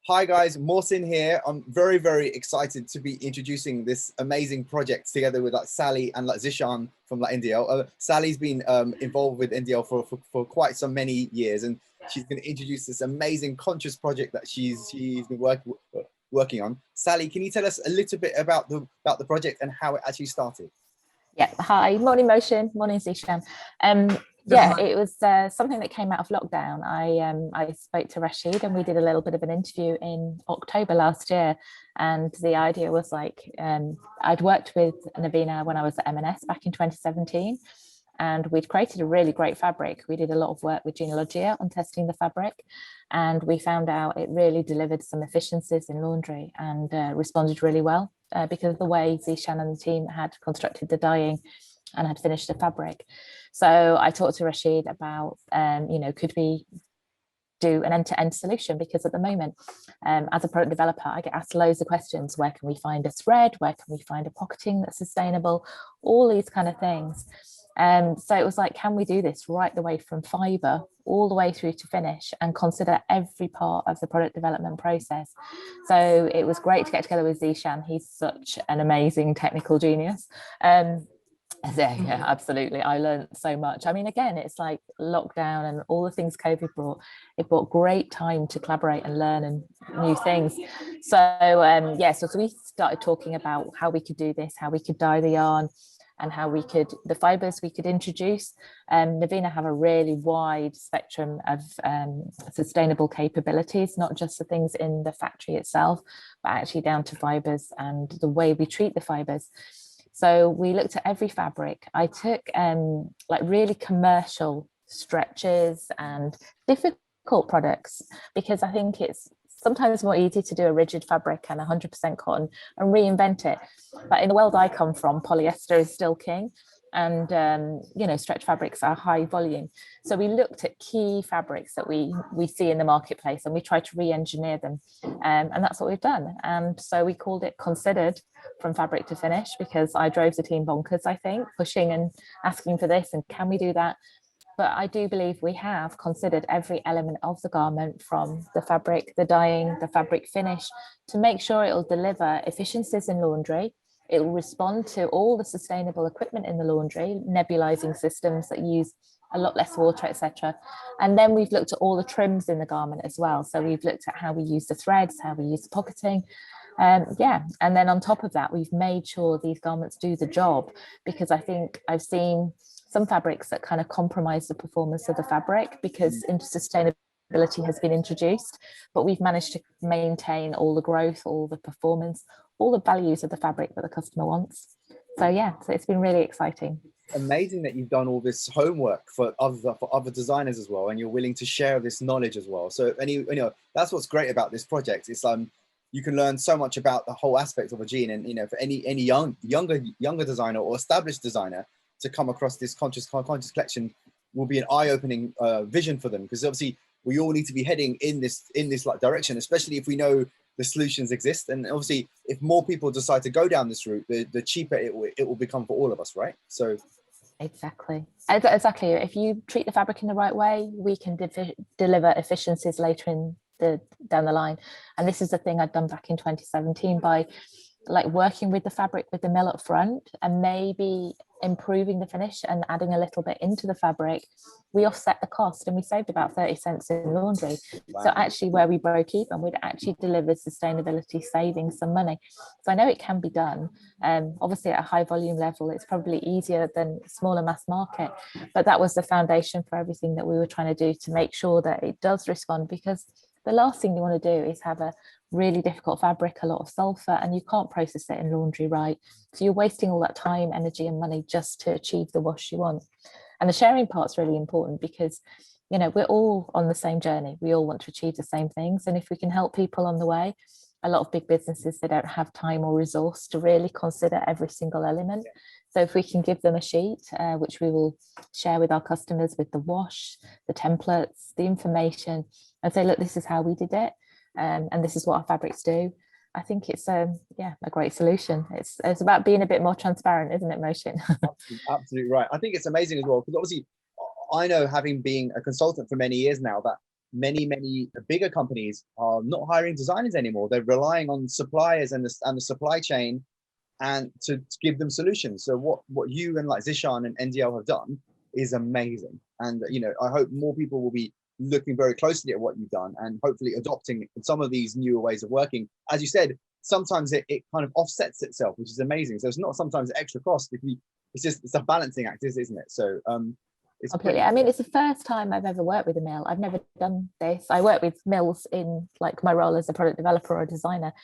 Hi guys, Mohsin here. I'm very, very excited to be introducing this amazing project together with Salli and Zeeshan from India. Salli's been involved with India for quite some many years, and she's going to introduce this amazing conscious project that she's been working on. Salli, can you tell us a little bit about the project and how it actually started? Yeah, hi, morning Mohsin, morning Zeeshan. It was something that came out of lockdown. I spoke to Rashid and we did a little bit of an interview in October last year. And the idea was I'd worked with Navina when I was at M&S back in 2017. And we'd created a really great fabric. We did a lot of work with Genealogia on testing the fabric. And we found out it really delivered some efficiencies in laundry and responded really well because of the way Zeeshan and the team had constructed the dyeing and had finished the fabric. So I talked to Rashid about, could we do an end-to-end solution? Because at the moment, as a product developer, I get asked loads of questions. Where can we find a thread? Where can we find a pocketing that's sustainable? All these kind of things. So it was like, can we do this right the way from fibre all the way through to finish and consider every part of the product development process? So it was great to get together with Zeeshan. He's such an amazing technical genius. Yeah, absolutely. I learned so much. I mean, again, it's like lockdown and all the things COVID brought. It brought great time to collaborate and learn and new things. So we started talking about how we could do this, how we could dye the yarn, and how we could, the fibres we could introduce. Navina have a really wide spectrum of sustainable capabilities, not just the things in the factory itself, but actually down to fibres and the way we treat the fibres. So we looked at every fabric. I took really commercial stretches and difficult products because I think it's sometimes more easy to do a rigid fabric and 100% cotton and reinvent it. But in the world I come from, polyester is still king. And, stretch fabrics are high volume. So we looked at key fabrics that we see in the marketplace and we tried to re-engineer them. And that's what we've done. And so we called it Considered from fabric to finish because I drove the team bonkers, I think, pushing and asking for this and can we do that? But I do believe we have considered every element of the garment from the fabric, the dyeing, the fabric finish to make sure it will deliver efficiencies in laundry. It will respond to all the sustainable equipment in the laundry, nebulizing systems that use a lot less water, etc. And then we've looked at all the trims in the garment as well. So we've looked at how we use the threads, how we use the pocketing. And then on top of that, we've made sure these garments do the job because I think I've seen some fabrics that kind of compromise the performance of the fabric because sustainability has been introduced, but we've managed to maintain all the growth, all the performance, all the values of the fabric that the customer wants. So it's been really exciting. Amazing that you've done all this homework for other designers as well, and you're willing to share this knowledge as well. So that's what's great about this project. It's you can learn so much about the whole aspect of a jean, and for any younger designer or established designer to come across this conscious collection will be an eye-opening vision for them, because obviously we all need to be heading in this direction, especially if we know the solutions exist. And obviously if more people decide to go down this route, the cheaper it will become for all of us, right? So exactly if you treat the fabric in the right way, we can deliver efficiencies later down the line. And this is the thing I'd done back in 2017 by working with the fabric with the mill up front and maybe improving the finish and adding a little bit into the fabric. We offset the cost and we saved about 30 cents in laundry. Wow. So actually where we broke even, we'd actually delivered sustainability savings, some money. So I know it can be done. Obviously at a high volume level, it's probably easier than smaller mass market, but that was the foundation for everything that we were trying to do to make sure that it does respond, because the last thing you want to do is have a really difficult fabric, a lot of sulfur, and you can't process it in laundry right. So you're wasting all that time, energy and money just to achieve the wash you want. And the sharing part's really important because, we're all on the same journey. We all want to achieve the same things. And if we can help people on the way, a lot of big businesses, they don't have time or resource to really consider every single element. So if we can give them a sheet, which we will share with our customers with the wash, the templates, the information, and say, look, this is how we did it. And this is what our fabrics do. I think it's a great solution. It's about being a bit more transparent, isn't it, Mohsin? Absolutely right. I think it's amazing as well, because obviously I know, having been a consultant for many years now, that many bigger companies are not hiring designers anymore. They're relying on suppliers and the supply chain and to give them solutions. So what you and like Zeeshan and NDL have done is amazing. And I hope more people will be looking very closely at what you've done and hopefully adopting some of these newer ways of working. As you said, sometimes it kind of offsets itself, which is amazing. So it's not sometimes extra cost. It's a balancing act, isn't it? So it's completely. I mean, it's the first time I've ever worked with a mill. I've never done this. I work with mills in like my role as a product developer or a designer,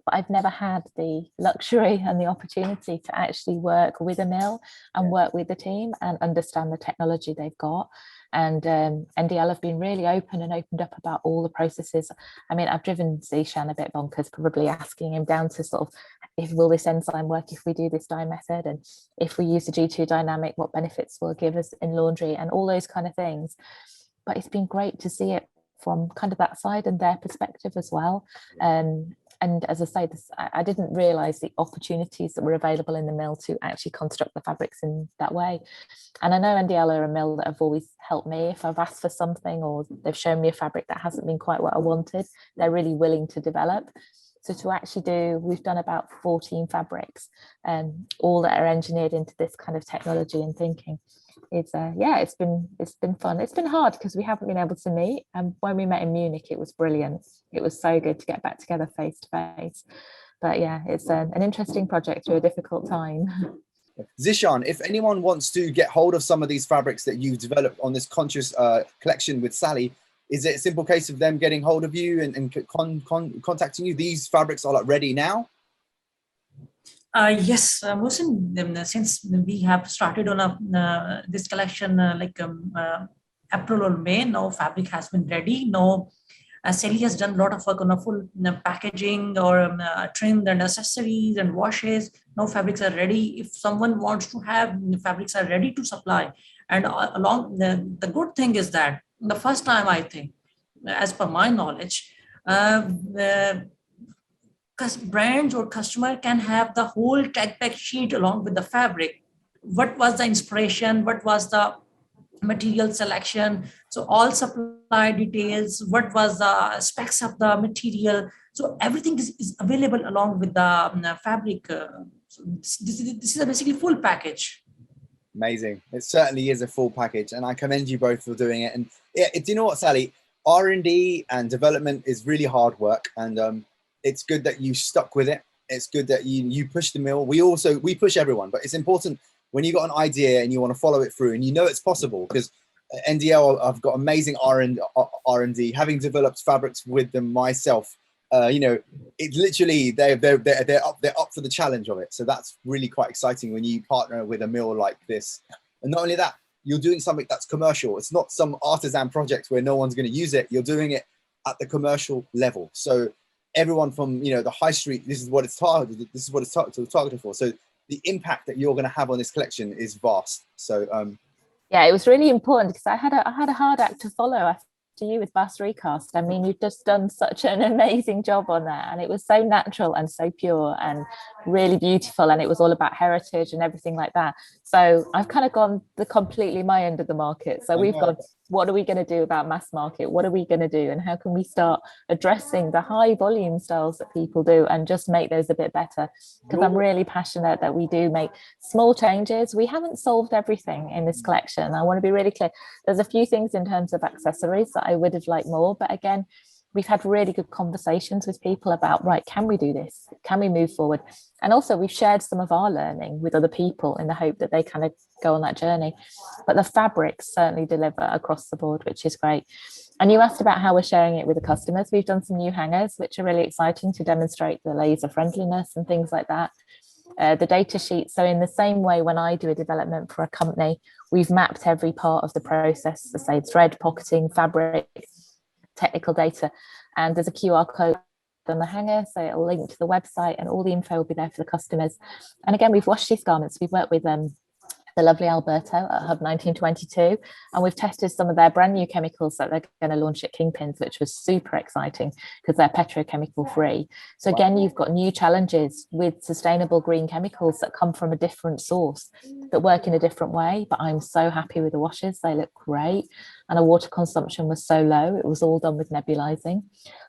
but I've never had the luxury and the opportunity to actually work with a mill and work with the team and understand the technology they've got. And NDL have been really open and opened up about all the processes. I mean, I've driven Zeeshan a bit bonkers, probably asking him down to sort of, if will this enzyme work if we do this dye method, and if we use the G2 dynamic, what benefits will it give us in laundry, and all those kind of things. But it's been great to see it from kind of that side and their perspective as well. And as I say, I didn't realize the opportunities that were available in the mill to actually construct the fabrics in that way. And I know NDL are a mill that have always helped me if I've asked for something or they've shown me a fabric that hasn't been quite what I wanted. They're really willing to develop. So to actually we've done about 14 fabrics, all that are engineered into this kind of technology and thinking. It's been fun. It's been hard because we haven't been able to meet, and when we met in Munich it was brilliant. It was so good to get back together face to face. But yeah, it's an interesting project through a difficult time. Zeeshan, if anyone wants to get hold of some of these fabrics that you've developed on this conscious collection with Salli, is it a simple case of them getting hold of you and contacting you? These fabrics are like ready now? Yes, Mohsin, since we have started on this collection April or May, now fabric has been ready. Now Salli has done a lot of work on a full packaging or trim and accessories and washes. Now fabrics are ready. If someone wants to have, fabrics are ready to supply. And along the good thing is that the first time, I think, as per my knowledge, brands or customer can have the whole tag pack sheet along with the fabric. What was the inspiration? What was the material selection? So all supply details, what was the specs of the material? So everything is available along with the fabric. So this is a basically full package. Amazing. It certainly is a full package, and I commend you both for doing it. And yeah, do you know what, Salli? R&D and development is really hard work, and it's good that you stuck with it. It's good that you push the mill. We push everyone, but it's important when you got an idea and you want to follow it through and you know it's possible, because NDL, I've got amazing R&D, having developed fabrics with them myself. It's literally they're up for the challenge of it. So that's really quite exciting when you partner with a mill like this. And not only that, you're doing something that's commercial. It's not some artisan project where no one's going to use it. You're doing it at the commercial level. So everyone from the high street, this is what it's targeted. This is what it's targeted for. So the impact that you're going to have on this collection is vast. So yeah, it was really important because I had a hard act to follow after you with Bass Recast. I mean, you've just done such an amazing job on that, and it was so natural and so pure and really beautiful, and it was all about heritage and everything like that. So I've kind of gone completely my end of the market. So we've gone, what are we going to do about mass market? What are we going to do, and how can we start addressing the high volume styles that people do and just make those a bit better? Because I'm really passionate that we do make small changes. We haven't solved everything in this collection. I want to be really clear. There's a few things in terms of accessories that I would have liked more, but again, we've had really good conversations with people about, right, can we do this? Can we move forward? And also we've shared some of our learning with other people in the hope that they kind of go on that journey. But the fabrics certainly deliver across the board, which is great. And you asked about how we're sharing it with the customers. We've done some new hangers, which are really exciting to demonstrate the laser friendliness and things like that. The data sheet. So in the same way, when I do a development for a company, we've mapped every part of the process, so say thread, pocketing, fabric, technical data, and there's a QR code on the hanger, so it'll link to the website and all the info will be there for the customers. And again, we've washed these garments. We've worked with the lovely Alberto at Hub 1922, and we've tested some of their brand new chemicals that they're going to launch at Kingpins, which was super exciting because they're petrochemical free. So again, you've got new challenges with sustainable green chemicals that come from a different source, that work in a different way. But I'm so happy with the washes. They look great, and our water consumption was so low. It was all done with nebulizing.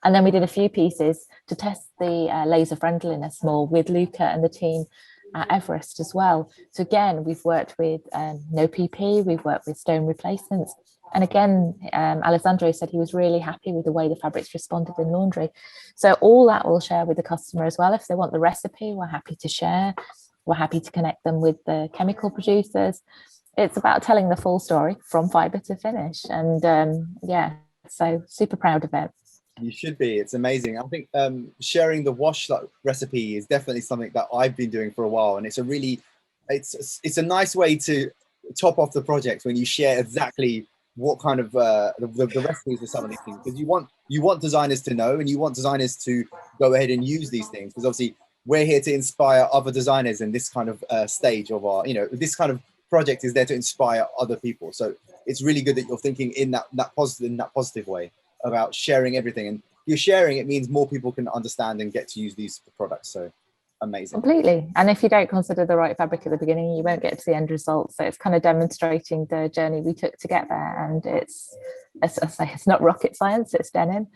And then we did a few pieces to test the laser friendliness more with Luca and the team at Everest as well. So again, we've worked with no PP, we've worked with stone replacements. And again, Alessandro said he was really happy with the way the fabrics responded in laundry. So all that we'll share with the customer as well. If they want the recipe, we're happy to share. We're happy to connect them with the chemical producers. It's about telling the full story from fibre to finish. And yeah, so super proud of it. You should be. It's amazing. I think sharing the wash recipe is definitely something that I've been doing for a while, and it's a really, it's a nice way to top off the project when you share exactly what kind of the recipes of some of these things, because you want designers to know, and you want designers to go ahead and use these things, because obviously we're here to inspire other designers in this kind of stage of our, this kind of project is there to inspire other people. So it's really good that you're thinking in that positive way about sharing everything, and if you're sharing, it means more people can understand and get to use these products. So amazing. Completely. And if you don't consider the right fabric at the beginning, you won't get to the end result. So it's kind of demonstrating the journey we took to get there. And it's, as I say, it's not rocket science, it's denim.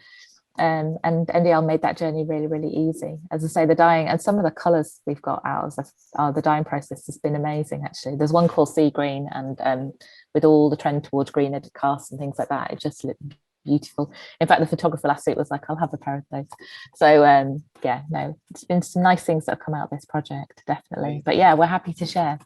And NDL made that journey really, really easy. As I say, the dyeing and some of the colours we've got out of the dyeing process has been amazing, actually. There's one called sea green, and with all the trend towards green edit casts and things like that, it just looked beautiful. In fact, the photographer last week was like, I'll have a pair of those. So yeah, no, it's been some nice things that have come out of this project, definitely. But yeah, we're happy to share.